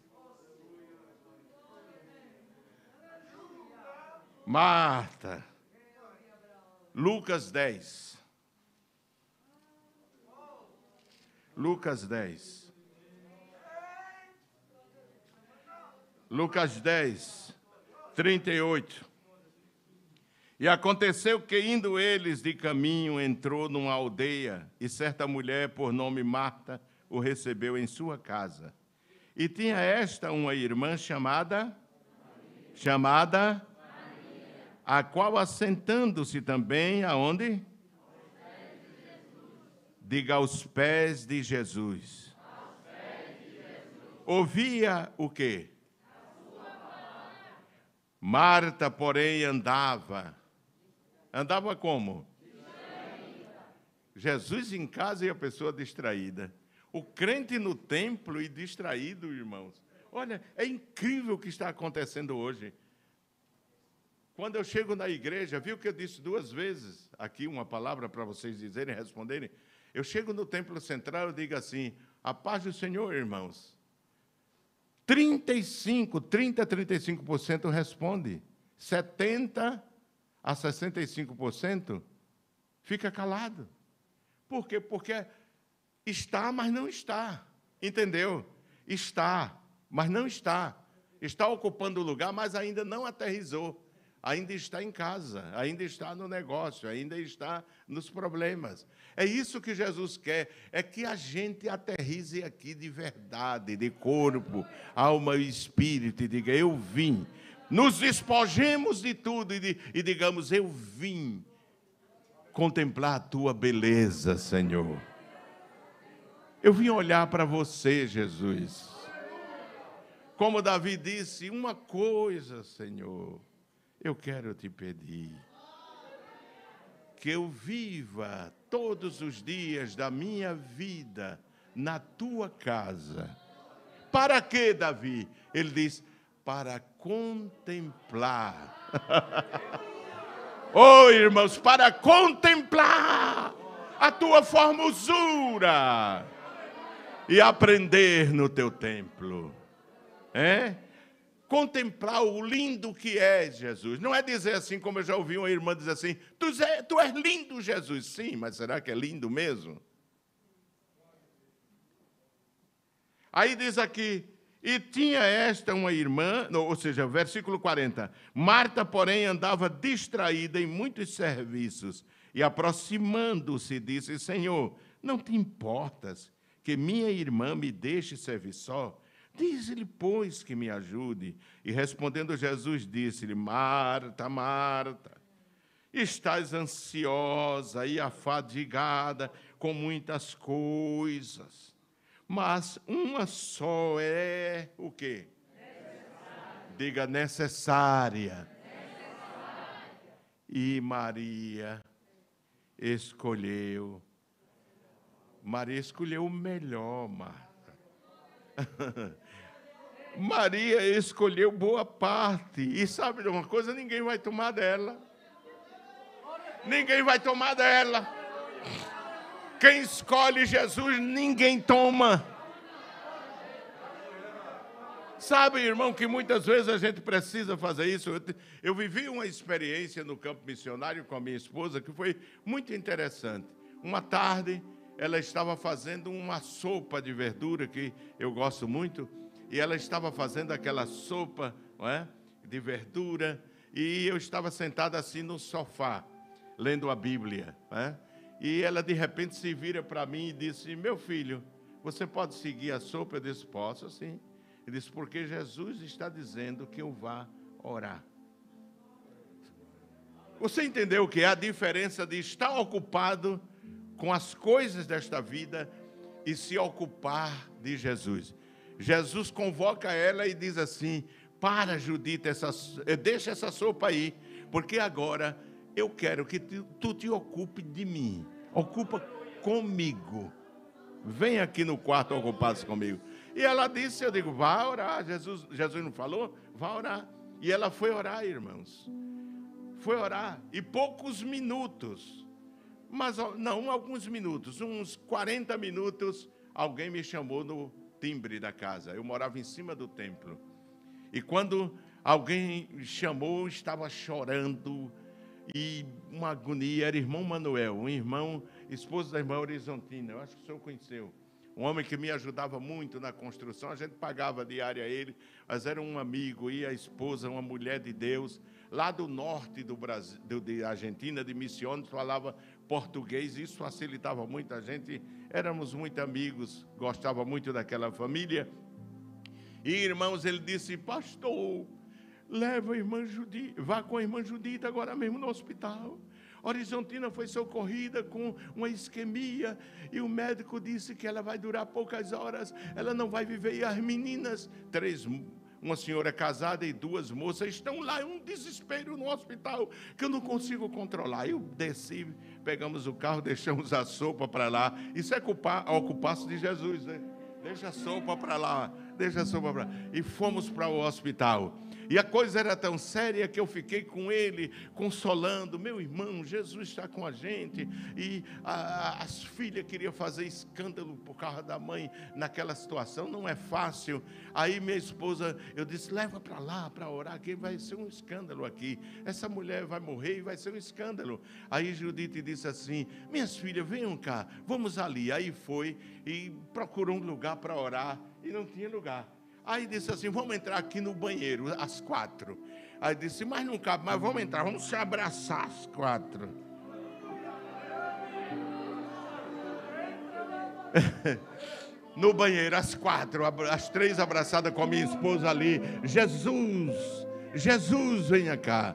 Marta. Lucas 10. Lucas 10. Lucas 10, 38. E aconteceu que, indo eles de caminho, entrou numa aldeia, e certa mulher, por nome Marta, o recebeu em sua casa. E tinha esta uma irmã chamada, a qual, assentando-se também, aonde? Diga, aos pés de Jesus. Ouvia o quê? Marta, porém, andava como? Jesus em casa e a pessoa distraída. O crente no templo e distraído, irmãos. Olha, é incrível o que está acontecendo hoje. Quando eu chego na igreja, viu que eu disse 2 vezes aqui uma palavra para vocês dizerem, responderem? Eu chego no templo central e digo assim, a paz do Senhor, irmãos. 30 a 35% responde. 70% a 65% fica calado. Por quê? Porque está, mas não está. Entendeu? Está, mas não está. Está ocupando o lugar, mas ainda não aterrissou. Ainda está em casa, ainda está no negócio, ainda está nos problemas. É isso que Jesus quer, é que a gente aterrize aqui de verdade, de corpo, alma e espírito, e diga, eu vim. Nos despojemos de tudo e digamos, eu vim contemplar a tua beleza, Senhor. Eu vim olhar para você, Jesus. Como Davi disse, uma coisa, Senhor, eu quero te pedir, que eu viva todos os dias da minha vida na tua casa, Para quê, Davi? Ele diz, para contemplar. Oh, irmãos, para contemplar a tua formosura e aprender no teu templo. Contemplar o lindo que é Jesus. Não é dizer assim, como eu já ouvi uma irmã dizer assim, tu és lindo, Jesus. Sim, mas será que é lindo mesmo? Aí diz aqui, e tinha esta uma irmã, ou seja, versículo 40, Marta, porém, andava distraída em muitos serviços, e aproximando-se, disse, Senhor, não te importas que minha irmã me deixe servir só? Diz-lhe, pois, que me ajude. E respondendo Jesus, disse-lhe, Marta, Marta, estás ansiosa e afadigada com muitas coisas, mas uma só é o quê? Necessária. Diga, necessária. E Maria escolheu o melhor, Marta. Maria escolheu boa parte. E sabe de uma coisa? Ninguém vai tomar dela. Ninguém vai tomar dela. Quem escolhe Jesus, ninguém toma. Sabe, irmão, que muitas vezes a gente precisa fazer isso. Eu vivi uma experiência no campo missionário com a minha esposa que foi muito interessante. Uma tarde, ela estava fazendo uma sopa de verdura, que eu gosto muito, e ela estava fazendo aquela sopa, não é, de verdura, e eu estava sentado assim no sofá, lendo a Bíblia, não é? E ela de repente se vira para mim e disse, meu filho, você pode seguir a sopa? Eu disse, posso sim. Ele disse, porque Jesus está dizendo que eu vá orar. Você entendeu o que é a diferença de estar ocupado com as coisas desta vida e se ocupar de Jesus? Jesus convoca ela e diz assim, para, Judita, deixa essa sopa aí, porque agora eu quero que tu te ocupe de mim. Ocupa comigo. Vem aqui no quarto ocupar-se comigo. E ela disse, eu digo, vá orar. Jesus não falou? Vá orar. E ela foi orar, irmãos. Foi orar. E poucos minutos, mas não, alguns minutos, uns 40 minutos, alguém me chamou no timbre da casa. Eu morava em cima do templo. E quando alguém me chamou, estava chorando, e uma agonia, era irmão Manuel, um irmão, esposo da irmã Horizontina, eu acho que o senhor conheceu. Um homem que me ajudava muito na construção, a gente pagava diária a ele, mas era um amigo, e a esposa, uma mulher de Deus, lá do norte do Brasil, da Argentina, de Misiones, falava português, isso facilitava muito a gente, éramos muito amigos, gostava muito daquela família. E, irmãos, ele disse, pastor, leva a irmã Judita, vá com a irmã Judita agora mesmo no hospital. Horizontina foi socorrida com uma isquemia e o médico disse que ela vai durar poucas horas, ela não vai viver. E as meninas, uma senhora casada e duas moças, estão lá, um desespero no hospital que eu não consigo controlar. Eu desci, pegamos o carro, deixamos a sopa para lá. Isso é ocupar-se de Jesus, né? Deixa a sopa para lá, deixa a sopa para lá. E fomos para o hospital. E a coisa era tão séria que eu fiquei com ele, consolando. Meu irmão, Jesus está com a gente. E as filhas queriam fazer escândalo por causa da mãe naquela situação. Não é fácil. Aí minha esposa, eu disse, leva para lá para orar, que vai ser um escândalo aqui. Essa mulher vai morrer e vai ser um escândalo. Aí Judite disse assim, minhas filhas, venham cá, vamos ali. Aí foi e procurou um lugar para orar e não tinha lugar. Aí disse assim, vamos entrar aqui no banheiro, às 4. Aí disse, mas não cabe, mas vamos entrar, vamos se abraçar às 4. No banheiro, às 4, as 3 abraçadas com a minha esposa ali. Jesus, Jesus, venha cá.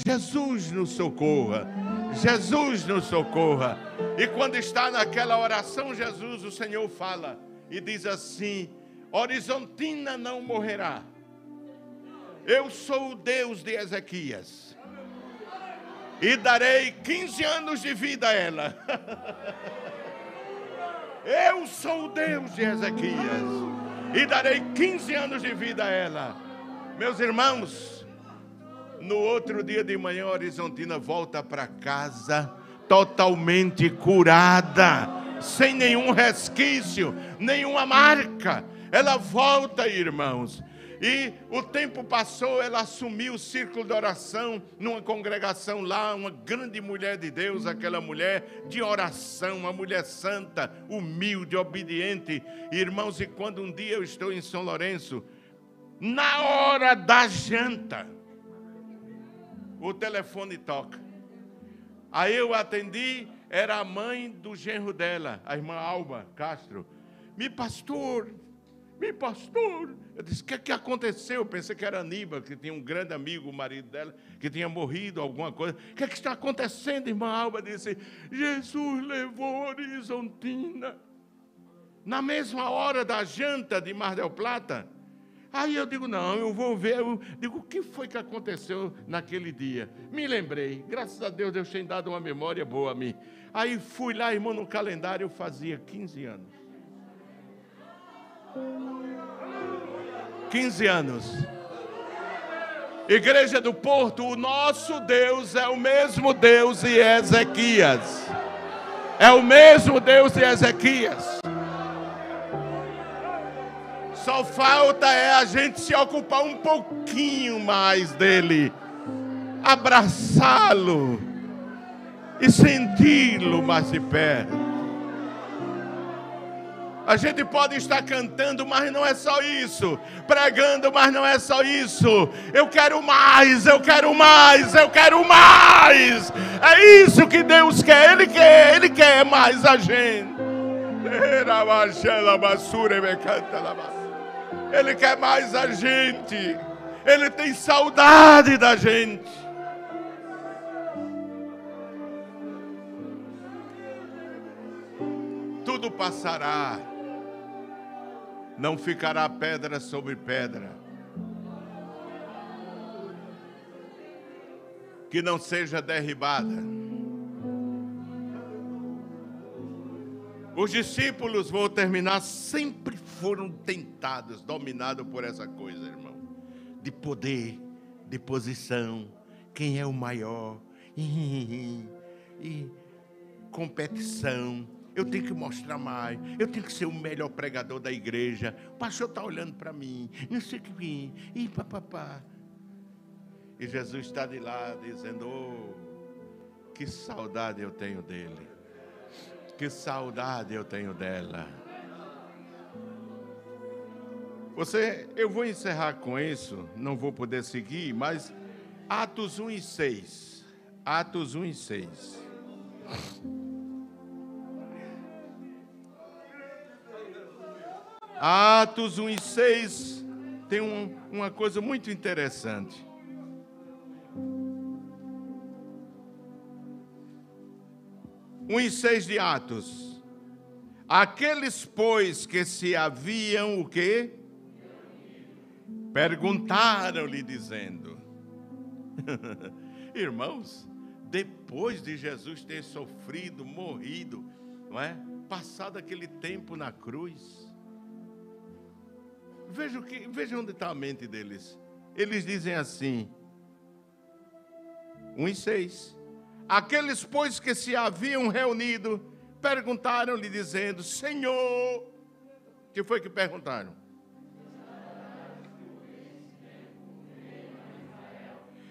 Jesus nos socorra. Jesus nos socorra. E quando está naquela oração, Jesus, o Senhor fala e diz assim, Horizontina não morrerá. Eu sou o Deus de Ezequias e darei 15 anos de vida a ela. Eu sou o Deus de Ezequias e darei 15 anos de vida a ela. Meus irmãos, no outro dia de manhã, a Horizontina volta para casa totalmente curada, sem nenhum resquício, nenhuma marca. Ela volta, irmãos. E o tempo passou, ela assumiu o círculo de oração numa congregação lá, uma grande mulher de Deus, aquela mulher de oração, uma mulher santa, humilde, obediente. Irmãos, e quando um dia eu estou em São Lourenço, na hora da janta, o telefone toca. Aí eu atendi, era a mãe do genro dela, a irmã Alba Castro. Pastor. Eu disse, o que aconteceu? Eu pensei que era Aníbal, que tinha um grande amigo, o marido dela, que tinha morrido, alguma coisa. O que está acontecendo, irmã Alba? Disse, Jesus levou Horizontina. Na mesma hora da janta de Mar del Plata. Aí eu digo, não, eu vou ver. Eu digo, o que foi que aconteceu naquele dia? Me lembrei, graças a Deus, Deus tem dado uma memória boa a mim. Aí fui lá, irmão, no calendário, eu fazia 15 anos. 15 anos. Igreja do Porto, o nosso Deus é o mesmo Deus de Ezequias. É o mesmo Deus de Ezequias. Só falta a gente se ocupar um pouquinho mais dele, abraçá-lo e senti-lo mais de perto. A gente pode estar cantando, mas não é só isso. Pregando, mas não é só isso. Eu quero mais, eu quero mais, eu quero mais. É isso que Deus quer. Ele quer mais a gente. Ele quer mais a gente. Ele tem saudade da gente. Tudo passará. Não ficará pedra sobre pedra que não seja derribada. Os discípulos, vou terminar, sempre foram tentados, dominados por essa coisa, irmão, de poder, de posição, quem é o maior, e competição. Eu tenho que mostrar mais, eu tenho que ser o melhor pregador da igreja. O pastor está olhando para mim, não sei o que, e papapá. E Jesus está de lá dizendo, oh, que saudade eu tenho dele, que saudade eu tenho dela. Eu vou encerrar com isso, não vou poder seguir, mas Atos 1 e 6. Atos 1 e 6. Atos 1 e 6 tem uma coisa muito interessante. Um e 6 de Atos. Aqueles, pois, que se haviam o quê? Perguntaram-lhe dizendo. Irmãos, depois de Jesus ter sofrido, morrido, não é? Passado aquele tempo na cruz, veja onde está a mente deles. Eles dizem assim, 1 e 6. Aqueles, pois, que se haviam reunido, perguntaram-lhe dizendo, Senhor, o que foi que perguntaram?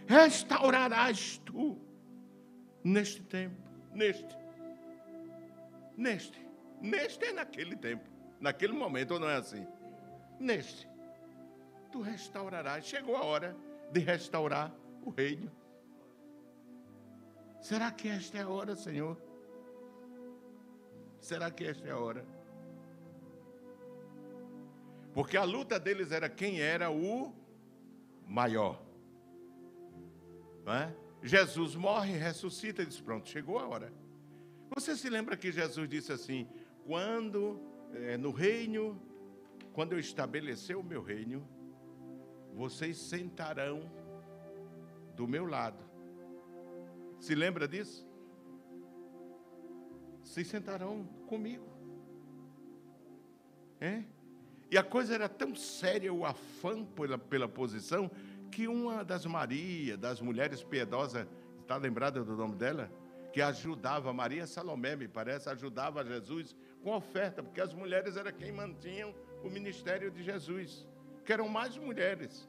Restaurarás tu neste tempo, neste é naquele tempo, naquele momento, ou não é assim? Neste, tu restaurarás. Chegou a hora de restaurar o reino. Será que esta é a hora, Senhor? Será que esta é a hora? Porque a luta deles era quem era o maior. Não é? Jesus morre, ressuscita e diz, pronto, chegou a hora. Você se lembra que Jesus disse assim, no reino, quando eu estabelecer o meu reino, vocês sentarão do meu lado. Se lembra disso? Se sentarão comigo. E a coisa era tão séria, o afã pela posição, que uma das Maria, das mulheres piedosas, está lembrada do nome dela? Que ajudava, Maria Salomé, me parece, ajudava Jesus com oferta, porque as mulheres eram quem mantinham o ministério de Jesus, que eram mais mulheres.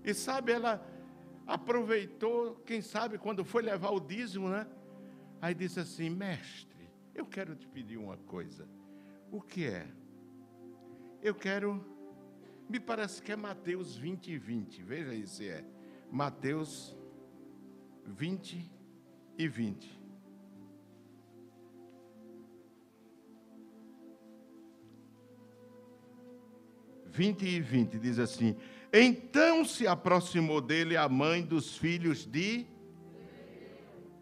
E sabe, ela aproveitou, quem sabe, quando foi levar o dízimo, né? Aí disse assim: mestre, eu quero te pedir uma coisa. O que é? Eu quero, me parece que é Mateus 20 e 20, veja aí se é. Mateus 20 e 20. Diz assim: então se aproximou dele a mãe dos filhos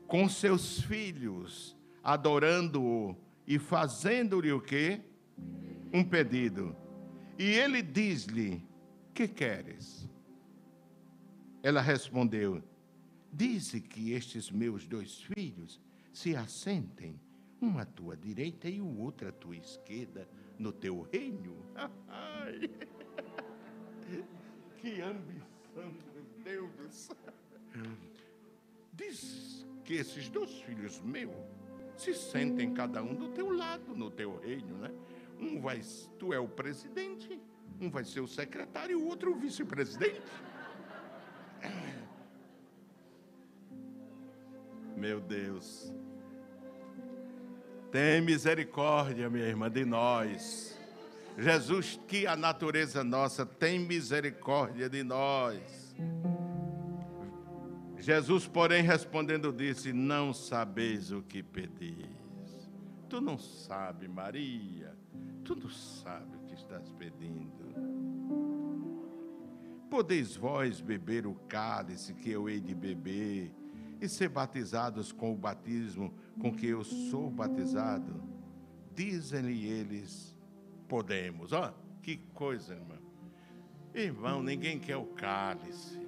com seus filhos, adorando-o e fazendo-lhe o quê? Um pedido. E ele diz-lhe: que queres? Ela respondeu: dize que estes meus 2 filhos se assentem, um à tua direita e o outro à tua esquerda, no teu reino. Ai, que ambição, meu Deus do céu. Diz que esses 2 filhos meus se sentem cada um do teu lado, no teu reino, né? Tu é o presidente, um vai ser o secretário e o outro o vice-presidente. Meu Deus. Tem misericórdia, minha irmã, de nós. Jesus, que a natureza nossa, tem misericórdia de nós. Jesus, porém, respondendo, disse: não sabeis o que pedis. Tu não sabes, Maria, tu não sabes o que estás pedindo. Podeis vós beber o cálice que eu hei de beber e ser batizados com o batismo com que eu sou batizado? Dizem-lhe eles: podemos. Ó, que coisa, irmão. Irmão, ninguém quer o cálice,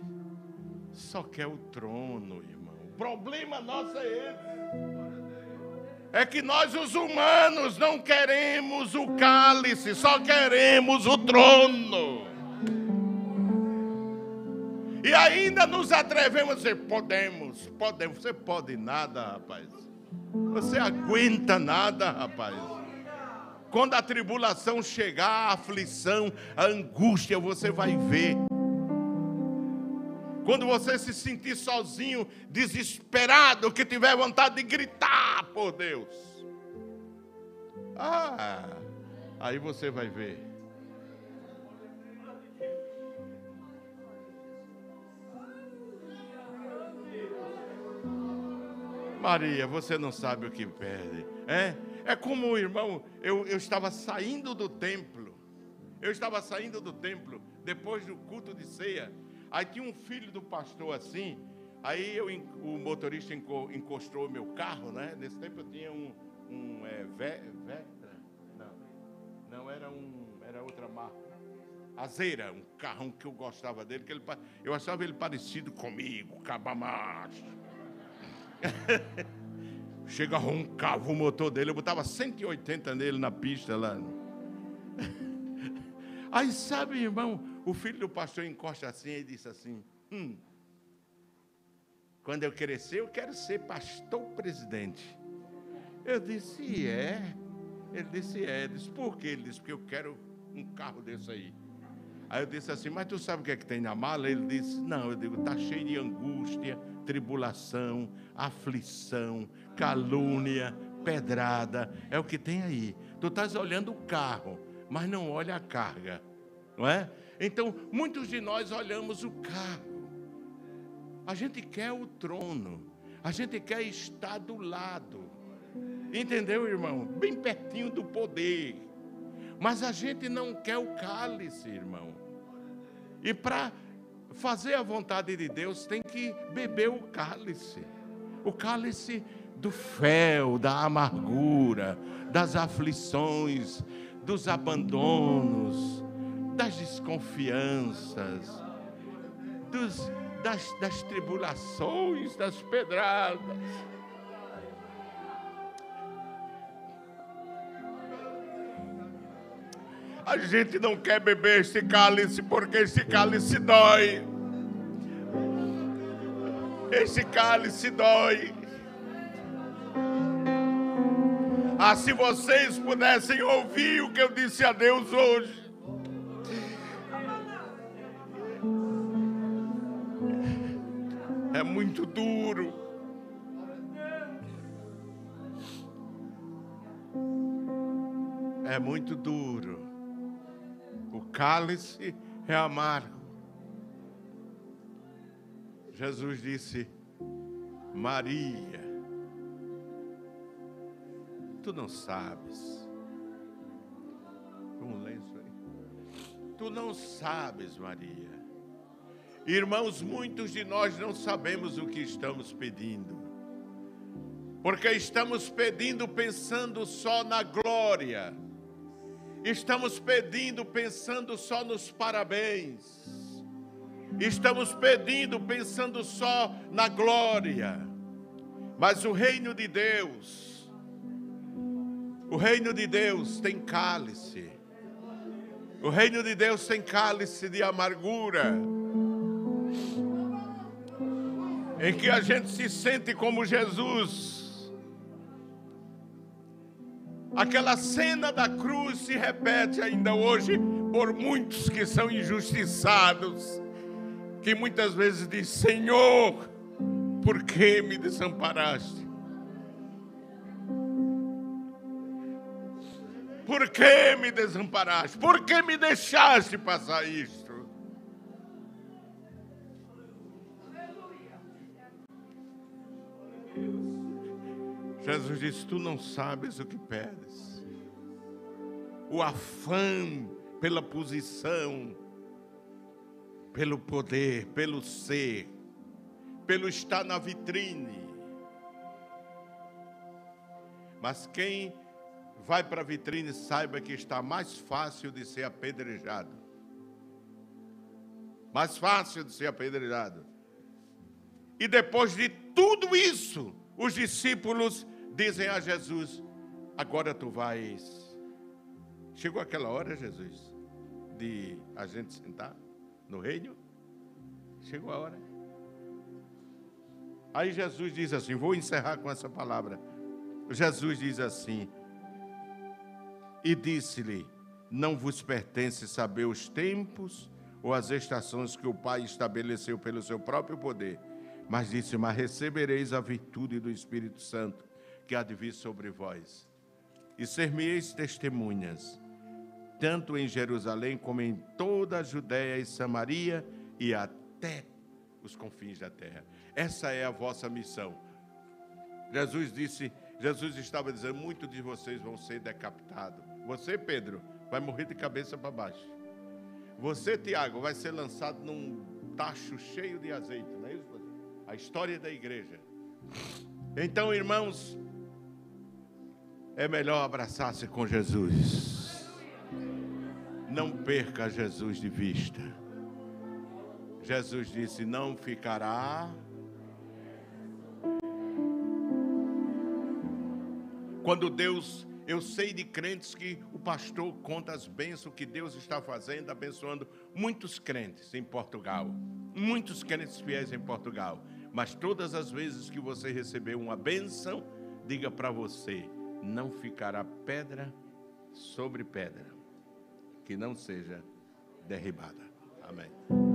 só quer o trono, irmão. O problema nosso é esse. É que nós, os humanos, não queremos o cálice, só queremos o trono. E ainda nos atrevemos a dizer: podemos. Você pode nada, rapaz. Você aguenta nada, rapaz. Quando a tribulação chegar, a aflição, a angústia, você vai ver. Quando você se sentir sozinho, desesperado, que tiver vontade de gritar por Deus, aí você vai ver. Maria, você não sabe o que pede. É como o irmão, eu estava saindo do templo. Depois do culto de ceia. Aí tinha um filho do pastor assim. Aí o motorista encostou o meu carro, né? Nesse tempo eu tinha Vectra. Não, era outra marca. Azeira, um carrão que eu gostava dele, eu achava ele parecido comigo, cabamacho. Chega, roncava o motor dele, eu botava 180 nele na pista lá. Aí sabe, irmão, o filho do pastor encosta assim e disse assim: quando eu crescer, eu quero ser pastor presidente. Eu disse: é? Ele disse: é. Eu disse: por quê? Ele disse: porque eu quero um carro desse aí. Aí eu disse assim: mas tu sabe o que é que tem na mala? Ele disse: não. Eu digo: está cheio de angústia, tribulação, aflição, calúnia, pedrada. É o que tem aí. Tu estás olhando o carro, mas não olha a carga, não é? Então, muitos de nós olhamos o carro. A gente quer o trono. A gente quer estar do lado. Entendeu, irmão? Bem pertinho do poder. Mas a gente não quer o cálice, irmão. E para fazer a vontade de Deus, tem que beber o cálice. O cálice do fel, da amargura, das aflições, dos abandonos, das desconfianças, das tribulações, das pedradas. A gente não quer beber este cálice porque este cálice dói. Este cálice dói. Ah, se vocês pudessem ouvir o que eu disse a Deus hoje. É muito duro. É muito duro. O cálice é amargo. Jesus disse: Maria, tu não sabes. Vamos ler isso aí. Tu não sabes, Maria. Irmãos, muitos de nós não sabemos o que estamos pedindo. Porque estamos pedindo pensando só na glória. Estamos pedindo pensando só nos parabéns. Estamos pedindo pensando só na glória. Mas o reino de Deus tem cálice. O reino de Deus tem cálice de amargura, em que a gente se sente como Jesus. Aquela cena da cruz se repete ainda hoje por muitos que são injustiçados, que muitas vezes diz: Senhor, por que me desamparaste? Por que me desamparaste? Por que me deixaste passar isto? Jesus disse: tu não sabes o que pedes. O afã pela posição, pelo poder, pelo ser, pelo estar na vitrine. Mas quem vai para a vitrine saiba que está mais fácil de ser apedrejado. Mais fácil de ser apedrejado. E depois de tudo isso, os discípulos dizem a Jesus: agora tu vais. Chegou aquela hora, Jesus, de a gente sentar no reino? Chegou a hora. Aí Jesus diz assim, vou encerrar com essa palavra. Jesus diz assim: e disse-lhe: não vos pertence saber os tempos ou as estações que o Pai estabeleceu pelo seu próprio poder. Mas disse: mas recebereis a virtude do Espírito Santo, que há de vir sobre vós. E ser-me-eis testemunhas, tanto em Jerusalém como em toda a Judéia e Samaria e até os confins da terra. Essa é a vossa missão. Jesus estava dizendo: muitos de vocês vão ser decapitados. Você, Pedro, vai morrer de cabeça para baixo. Você, Tiago, vai ser lançado num tacho cheio de azeite, não é isso? A história da igreja. Então, irmãos, é melhor abraçar-se com Jesus. Não perca Jesus de vista. Jesus disse: não ficará. Quando Deus, eu sei de crentes que o pastor conta as bênçãos que Deus está fazendo, abençoando muitos crentes em Portugal. Muitos crentes fiéis em Portugal. Mas todas as vezes que você receber uma bênção, diga para você: não ficará pedra sobre pedra que não seja derribada. Amém.